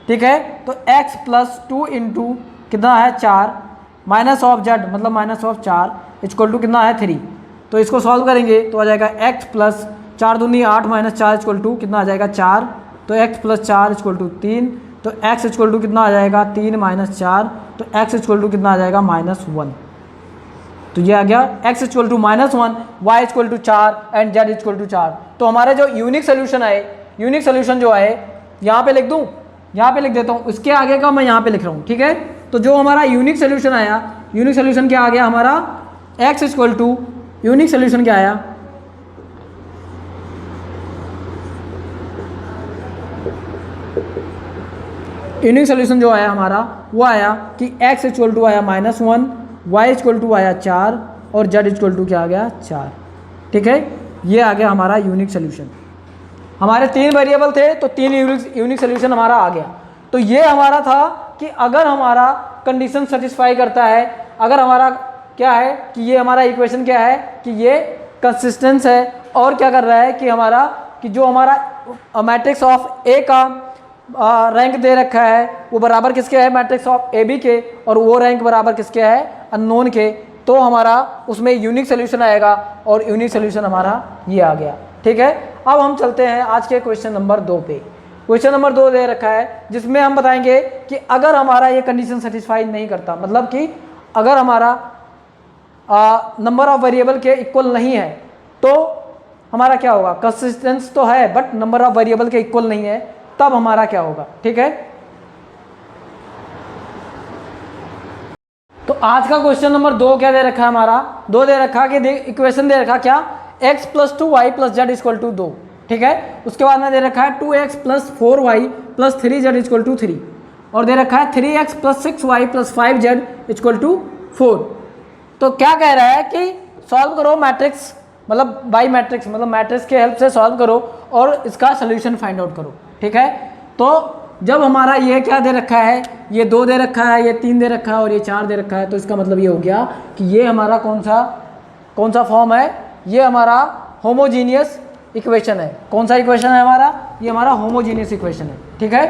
ठीक है, तो x प्लस 2 इंटू कितना है 4 माइनस ऑफ z मतलब माइनस ऑफ 4 इक्वल टू कितना है 3। तो इसको सॉल्व करेंगे तो आ जाएगा x प्लस 4 दूनी 8 माइनस 4 इक्वल टू कितना आ जाएगा 4। तो x प्लस 4 इक्वल टू 3। तो x इक्वल टू कितना आ जाएगा 3 माइनस 4। तो x इक्वल टू कितना आ जाएगा -1। तो ये आ गया x equal to -1, y equal to 4 and z equal to 4। तो हमारे जो यूनिक सोल्यूशन है, यूनिक सोल्यूशन जो है यहाँ पे लिख दूँ, यहाँ पे लिख देता हूँ, इसके आगे का मैं यहाँ पे लिख रहा हूँ। ठीक है, तो जो हमारा यूनिक सोल्यूशन आया, यूनिक सोल्यूशन क्या आ गया हमारा, x equal to unique solution क्या आया, यूनिक सोल्यूशन जो आया हमारा वो आया कि x इक्वल टू आया -1, y इक्वल टू आया 4 और z इक्वल टू क्या आ गया 4। ठीक है, ये आ गया हमारा यूनिक सोल्यूशन। हमारे 3 वेरिएबल थे तो 3 यूनिक सोल्यूशन हमारा आ गया। तो ये हमारा था कि अगर हमारा कंडीशन सेटिस्फाई करता है, अगर हमारा क्या है कि ये हमारा इक्वेशन क्या है कि ये कंसिस्टेंस है और क्या कर रहा है कि हमारा कि जो हमारा मैट्रिक्स ऑफ ए का रैंक दे रखा है वो बराबर किसके है, मैट्रिक्स ऑफ ए बी के, और वो रैंक बराबर किसके है, अननोन के। तो हमारा उसमें यूनिक सोल्यूशन आएगा और यूनिक सोल्यूशन हमारा ये आ गया। ठीक है, अब हम चलते हैं आज के क्वेश्चन नंबर 2 पे। क्वेश्चन नंबर 2 दे रखा है जिसमें हम बताएंगे कि अगर हमारा ये कंडीशन सेटिस्फाई नहीं करता, मतलब कि अगर हमारा नंबर ऑफ वेरिएबल के इक्वल नहीं है तो हमारा क्या होगा, कंसिस्टेंस तो है बट नंबर ऑफ वेरिएबल के इक्वल नहीं है, तब हमारा क्या होगा। ठीक है, तो आज का क्वेश्चन नंबर 2 क्या दे रखा है हमारा, 2 दे रखा कि इक्वेशन दे रखा क्या, x plus 2y plus z equal to 2। ठीक है, उसके बाद में दे रखा है 2x plus 4y plus 3z equal to 3 और दे रखा है 3x plus 6y plus 5z equal to 4। तो क्या कह रहा है कि सॉल्व करो मैट्रिक्स, मतलब बाई मैट्रिक्स, मतलब मैट्रिक्स के हेल्प से सॉल्व करो और इसका सोल्यूशन फाइंड आउट करो। ठीक है, तो जब हमारा ये क्या दे रखा है, ये 2 दे रखा है, ये 3 दे रखा है और ये 4 दे रखा है, तो इसका मतलब ये हो गया कि ये हमारा कौन सा फॉर्म है, ये हमारा होमोजीनियस इक्वेशन है। कौन सा इक्वेशन है हमारा, ये हमारा होमोजीनियस इक्वेशन है। ठीक है,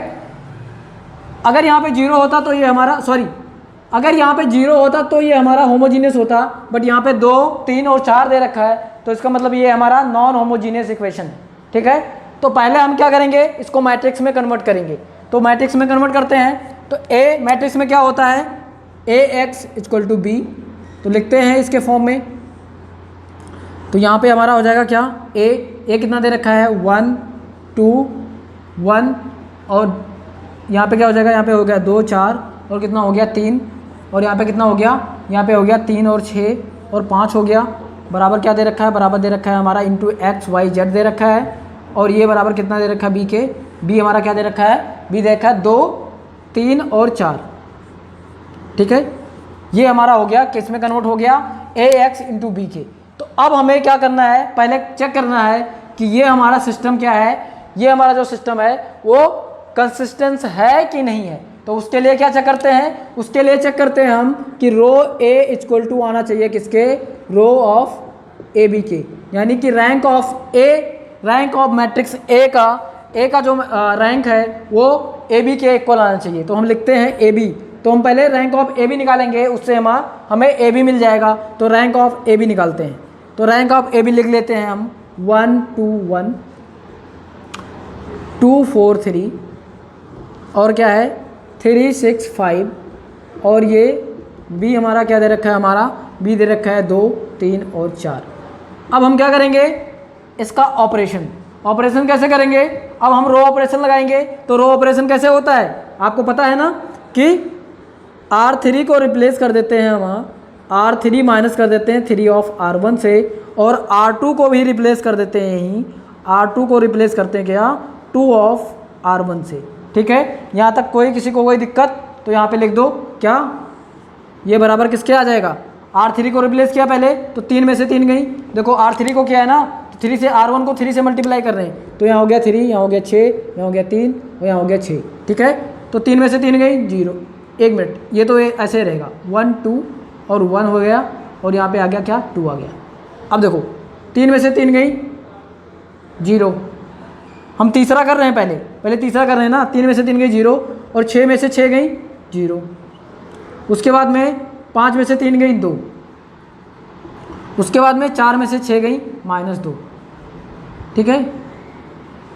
अगर यहाँ पे 0 होता तो ये हमारा, सॉरी, अगर यहाँ पे 0 होता तो ये हमारा होमोजीनियस होता, बट यहाँ पे 2, 3 और 4 दे रखा है, तो इसका मतलब ये हमारा नॉन होमोजीनियस इक्वेशन है। ठीक है, तो पहले हम क्या करेंगे, इसको मैट्रिक्स में कन्वर्ट करेंगे। तो मैट्रिक्स में कन्वर्ट करते हैं तो ए मैट्रिक्स में क्या होता है, ax इक्वल टू बी, तो लिखते हैं इसके फॉर्म में। तो यहाँ पे हमारा हो जाएगा क्या, ए कितना दे रखा है 1 2 1 और यहाँ पे क्या हो जाएगा, यहाँ पे हो गया 2 4 और कितना हो गया 3 और यहाँ पे कितना हो गया, यहाँ पे हो गया 3 और 6 और 5 हो गया, बराबर क्या दे रखा है, बराबर दे रखा है हमारा इंटू एक्स वाई जेड दे रखा है और ये बराबर कितना दे रखा है बी के, बी हमारा क्या दे रखा है, बी दे रखा है 2 3 और 4। ठीक है, ये हमारा हो गया, किस में कन्वर्ट हो गया, ए एक्स इंटू बी के। तो अब हमें क्या करना है, पहले चेक करना है कि ये हमारा सिस्टम क्या है, ये हमारा जो सिस्टम है वो कंसिस्टेंस है कि नहीं है। तो उसके लिए क्या चेक करते हैं, उसके लिए चेक करते हैं हम कि रो ए इक्वल टू आना चाहिए किसके, रो ऑफ ए बी के, यानी कि rank of A, rank of matrix A का जो रैंक है वो ए बी के इक्वल आना चाहिए। तो हम लिखते हैं ए बी, तो हम पहले रैंक ऑफ ए बी निकालेंगे, उससे हमें ए बी मिल जाएगा। तो रैंक ऑफ ए बी निकालते हैं, तो रैंक ऑफ ए बी लिख लेते हैं हम 1 2 1 2 4 3 और क्या है 3 6 5 और ये बी हमारा क्या दे रखा है, हमारा बी दे रखा है 2 3 और 4। अब हम क्या करेंगे, इसका ऑपरेशन कैसे करेंगे, अब हम रो ऑपरेशन लगाएंगे। तो रो ऑपरेशन कैसे होता है, आपको पता है ना कि R3 को रिप्लेस कर देते हैं हम, R3 माइनस कर देते हैं 3 ऑफ R1 से और R2 को भी रिप्लेस कर देते हैं, यहीं R2 को रिप्लेस करते हैं क्या 2 ऑफ R1 से। ठीक है, यहाँ तक कोई किसी को कोई दिक्कत? तो यहाँ पे लिख दो क्या, ये बराबर किसके आ जाएगा, R3 को रिप्लेस किया पहले तो 3 में से 3 गई। देखो R3 को क्या है ना, तो 3 से R1 को 3 से मल्टीप्लाई कर रहे हैं, तो यहाँ हो गया 3, यहाँ हो गया 6, यहाँ हो गया 3 और यहाँ हो गया 6। ठीक है, तो 3 में से 3 गई 0। 1 मिनट, ये तो ऐसे रहेगा 1 2 और 1 हो गया और यहाँ पे आ गया क्या, 2 आ गया। अब देखो 3 में से 3 गई 0। हम तीसरा कर रहे हैं, पहले तीसरा कर रहे हैं ना, 3 में से 3 गई 0 और 6 में से 6 गई 0। उसके बाद में 5 में से 3 गई 2, उसके बाद में 4 में से 6 गई -2। ठीक है,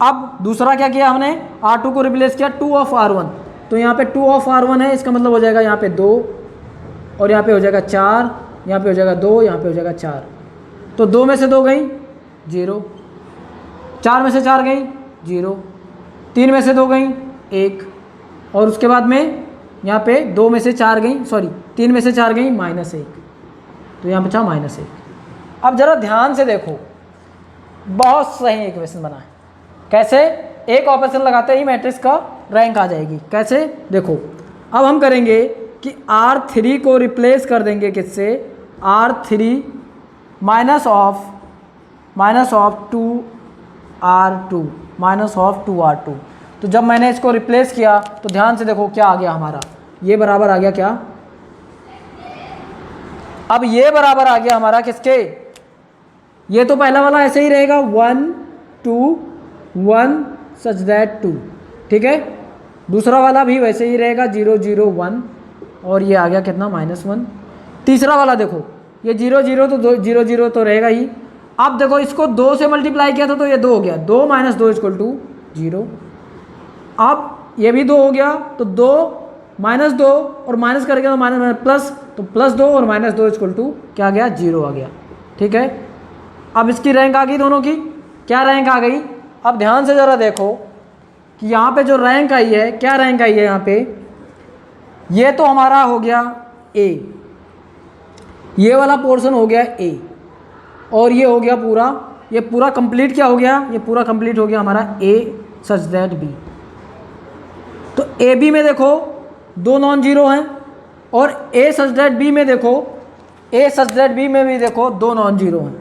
अब दूसरा क्या किया हमने, R2 को रिप्लेस किया 2 ऑफ R1, तो यहाँ पे 2 ऑफ R1 है, इसका मतलब हो जाएगा यहाँ पे 2 और यहाँ पे हो जाएगा 4, यहाँ पे हो जाएगा 2, यहाँ पे हो जाएगा 4। तो 2 में से 2 गई 0, 4 में से 4 गई 0, 3 में से 2 गई 1 और उसके बाद में यहाँ पे 2 में से 4 गई, सॉरी 3 में से 4 गई -1, तो यहाँ बचा -1। अब ज़रा ध्यान से देखो, बहुत सही इक्वेशन बना है। कैसे, एक ऑपरेशन लगाते ही मैट्रिक्स का रैंक आ जाएगी। कैसे, देखो अब हम करेंगे कि R3 को रिप्लेस कर देंगे किससे, R3 minus of 2R2 minus of 2R2। तो जब मैंने इसको रिप्लेस किया तो ध्यान से देखो क्या आ गया हमारा, ये बराबर आ गया क्या, अब ये बराबर आ गया हमारा किसके, ये तो पहला वाला ऐसे ही रहेगा 1 2 1 सच दैट 2। ठीक है, दूसरा वाला भी वैसे ही रहेगा 0 0 1 और ये आ गया कितना -1। तीसरा वाला देखो ये 0 0 तो 0 0 तो रहेगा ही। अब देखो इसको 2 से मल्टीप्लाई किया था तो ये 2 हो गया, 2 - 2 = 0। अब ये भी 2 हो गया, तो 2 -2 और माइनस करके तो माइनस प्लस, तो +2 और -2 = क्या आ गया, 0 आ गया। ठीक है, अब इसकी रैंक आ गई दोनों की, क्या रैंक आ गई। अब ध्यान से ज़रा देखो कि यहाँ पे जो रैंक आई है, क्या रैंक आई है यहाँ पे, ये तो हमारा हो गया A, ये वाला पोर्शन हो गया A और ये हो गया पूरा, ये पूरा कंप्लीट क्या हो गया, ये पूरा कंप्लीट हो गया हमारा A सच दैट B। तो AB में देखो 2 नॉन जीरो हैं और A सच दैट B में देखो, A सच दैट B में भी देखो 2 नॉन जीरो हैं,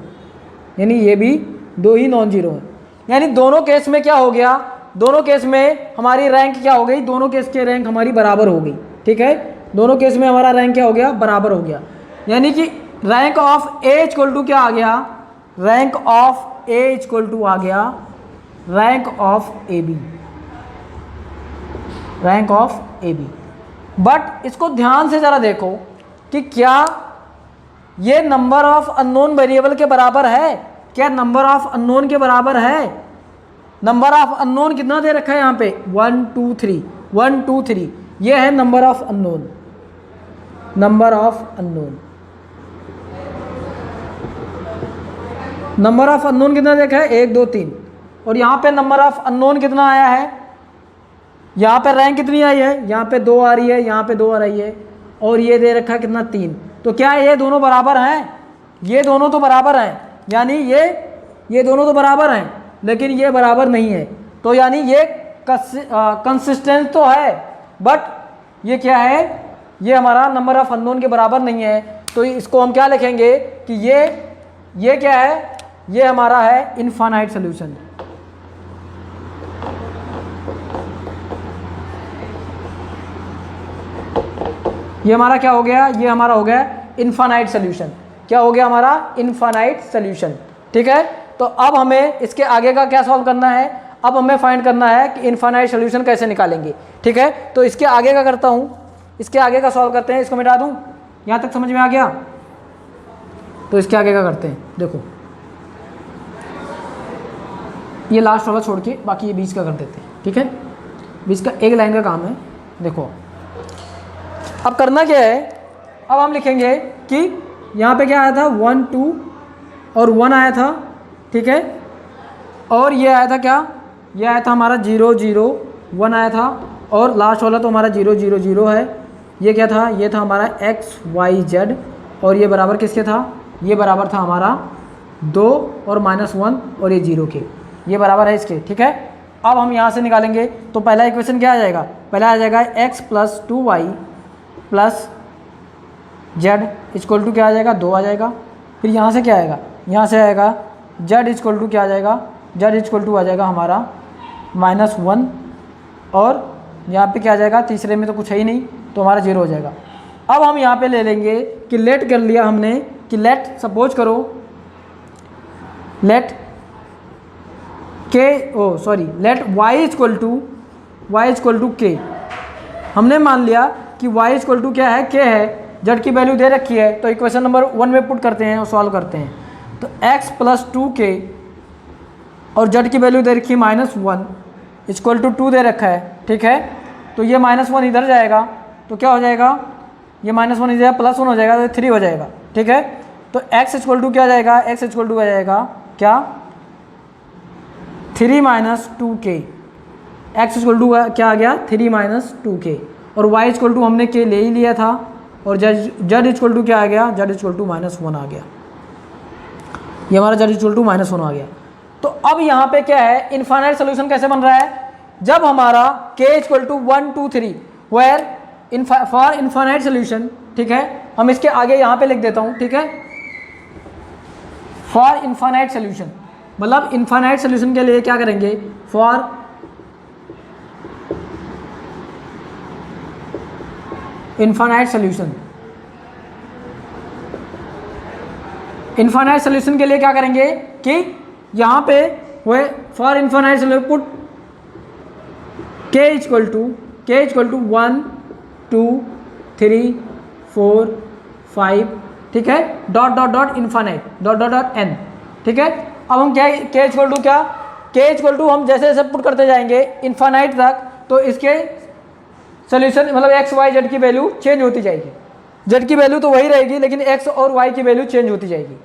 यानी ये भी 2 ही नॉन जीरो हैं। यानी दोनों केस में क्या हो गया, दोनों केस में हमारी रैंक क्या हो गई, दोनों केस के रैंक हमारी बराबर हो गई। ठीक है, दोनों केस में हमारा रैंक क्या हो गया, बराबर हो गया। यानी कि रैंक ऑफ A = क्या आ गया, रैंक ऑफ A = आ गया rank of AB, rank of AB। But इसको ध्यान से ज़रा देखो कि क्या ये नंबर ऑफ अननोन वेरिएबल के बराबर है, क्या नंबर ऑफ अननोन के बराबर है। नंबर ऑफ अननोन कितना दे रखा है यहाँ पे, 1 2 3 1 2 3, ये है number of unknown, number of unknown. Number of unknown कितना देखा है, 1 2 3, और यहाँ पे नंबर ऑफ अननोन कितना आया है, यहाँ पे रैंक कितनी आई है, यहाँ पे 2 आ रही है, यहाँ पे 2 आ रही है और ये दे रखा है कितना 3। तो क्या ये दोनों बराबर हैं, ये दोनों तो बराबर हैं, यानी ये दोनों तो बराबर हैं लेकिन ये बराबर नहीं है। तो यानी ये कंसिस्टेंट तो है बट ये क्या है, ये हमारा नंबर ऑफ अननोन के बराबर नहीं है। तो इसको हम क्या लिखेंगे कि ये क्या है, ये हमारा है इनफाइनाइट सॉल्यूशन। ये हमारा क्या हो गया, ये हमारा हो गया इनफाइनाइट सॉल्यूशन। क्या हो गया हमारा, इनफाइनाइट सॉल्यूशन। ठीक है, तो अब हमें इसके आगे का क्या सॉल्व करना है, अब हमें फाइंड करना है कि इनफाइनाइट सॉल्यूशन कैसे निकालेंगे। ठीक है, तो इसके आगे का करता हूँ, इसके आगे का सॉल्व करते हैं। इसको मिटा दूँ, यहाँ तक समझ में आ गया। तो इसके आगे का करते हैं, देखो ये लास्ट वाला छोड़ के बाकी ये बीच का कर देते हैं। ठीक है, बीच का एक लाइन का काम है। देखो अब करना क्या है, अब हम लिखेंगे कि यहाँ पे क्या आया था 1 2 और 1 आया था। ठीक है, और ये आया था क्या, ये आया था हमारा 0 0 1 आया था और लास्ट वाला तो हमारा 0 0 0 है। ये क्या था, ये था हमारा x y z और ये बराबर किसके था, ये बराबर था हमारा 2 और -1 और ये 0 के, ये बराबर है इसके। ठीक है, अब हम यहाँ से निकालेंगे तो पहला इक्वेशन क्या आ जाएगा, पहला आ जाएगा x + 2y + z equal to क्या आ जाएगा 2 आ जाएगा। फिर यहाँ से क्या आएगा, यहाँ से आएगा z इक्वल टू क्या आ जाएगा, z इक्वल टू आ जाएगा हमारा -1 और यहाँ पे क्या आ जाएगा, तीसरे में तो कुछ है ही नहीं तो हमारा 0 हो जाएगा। अब हम यहाँ पे ले लेंगे कि लेट कर लिया हमने कि लेट सपोज करो let let y equal to k। हमने मान लिया कि y इक्वल टू क्या है, k है, z की वैल्यू दे रखी है तो इक्वेशन नंबर 1 में पुट करते हैं और सॉल्व करते हैं। तो x + 2k और z की वैल्यू दे रखी है -1 इक्वल टू 2 दे रखा है, ठीक है। तो ये -1 इधर जाएगा तो क्या हो जाएगा, ये -1 इधर +1 हो जाएगा तो 3 हो जाएगा, ठीक है। तो x इक्वल टू क्या जाएगा, x इक्वल टू आ जाएगा क्या 3 - 2k। x इक्वल टू क्या आ गया 3 - 2k और y इक्वल टू हमने k ले ही लिया था और z इक्वल टू क्या आ गया, z इक्वल टू -1 आ गया। ये हमारा z इक्वल टू -1 आ गया। तो अब यहाँ पे क्या है, इनफाइनाइट सोल्यूशन कैसे बन रहा है, जब हमारा k equal to 1 2 3 where for infinite solution, ठीक है। हम इसके आगे यहाँ पे लिख देता हूँ, ठीक है। फॉर इनफाइनाइट सोल्यूशन मतलब इनफाइनाइट सोल्यूशन के लिए क्या करेंगे, for infinite solution, infinite solution के लिए क्या करेंगे कि यहाँ पे वो for infinite solution put k equal to 1 2 3 4 5, ठीक है, dot dot dot infinite dot dot dot n, ठीक है। अब हम क्या k इक्वल टू क्या, k इक्वल टू हम जैसे जैसे पुट करते जाएंगे इनफाइनाइट तक तो इसके सोल्यूशन मतलब x y z की वैल्यू चेंज होती जाएगी। z की वैल्यू तो वही रहेगी लेकिन x और y की वैल्यू चेंज होती जाएगी।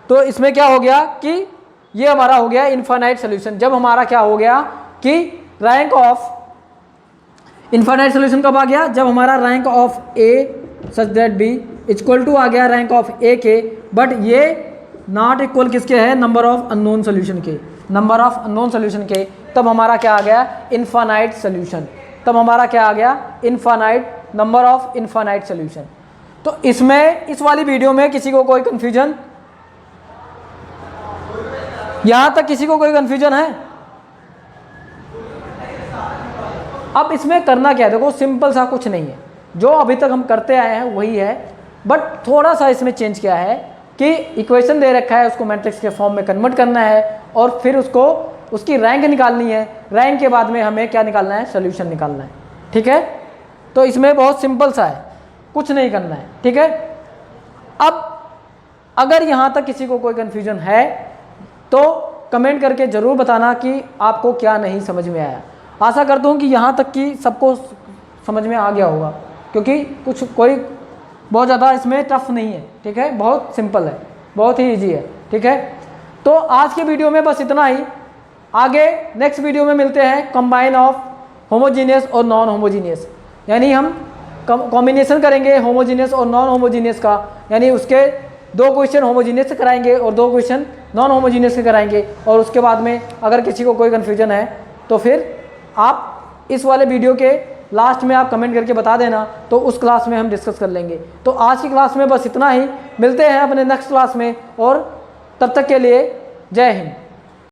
तो इसमें क्या हो गया कि ये हमारा हो गया इनफाइनाइट सोल्यूशन। जब हमारा क्या हो गया कि रैंक ऑफ इनफाइनाइट सोल्यूशन कब आ गया, जब हमारा rank of a such that b equal to आ गया रैंक ऑफ a के, बट ये नॉट इक्वल किसके है, नंबर ऑफ अननोन सोल्यूशन के, नंबर ऑफ अननोन सोल्यूशन के। तब हमारा क्या आ गया इनफाइनाइट सोल्यूशन, तब हमारा क्या आ गया infinite number of infinite solution. तो इसमें इस वाली वीडियो में किसी को कोई कंफ्यूजन, यहां तक किसी को कोई कंफ्यूजन है? अब इसमें करना क्या है, देखो सिंपल सा कुछ नहीं है, जो अभी तक हम करते आए हैं वही है, बट थोड़ा सा इसमें चेंज किया है कि इक्वेशन दे रखा है उसको मैट्रिक्स के फॉर्म में कन्वर्ट करना है और फिर उसको उसकी रैंक निकालनी है, रैंक के बाद में हमें क्या निकालना है, सोल्यूशन निकालना है, ठीक है। तो इसमें बहुत सिंपल सा है, कुछ नहीं करना है, ठीक है। अब अगर यहाँ तक किसी को कोई कन्फ्यूजन है तो कमेंट करके ज़रूर बताना कि आपको क्या नहीं समझ में आया। आशा करता हूँ कि यहाँ तक कि सबको समझ में आ गया होगा, क्योंकि कुछ कोई बहुत ज़्यादा इसमें टफ नहीं है, ठीक है, बहुत सिंपल है, बहुत ही इजी है, ठीक है। तो आज के वीडियो में बस इतना ही, आगे नेक्स्ट वीडियो में मिलते हैं कंबाइन ऑफ होमोजीनियस और नॉन होमोजीनियस, यानी हम कॉम्बिनेशन करेंगे होमोजीनियस और नॉन होमोजीनियस का, यानी उसके 2 क्वेश्चन होमोजीनियस से कराएंगे और 2 क्वेश्चन नॉन होमोजीनियस से कराएंगे। और उसके बाद में अगर किसी को कोई कन्फ्यूजन है तो फिर आप इस वाले वीडियो के लास्ट में आप कमेंट करके बता देना, तो उस क्लास में हम डिस्कस कर लेंगे। तो आज की क्लास में बस इतना ही, मिलते हैं अपने नेक्स्ट क्लास में, और तब तक के लिए जय हिंद।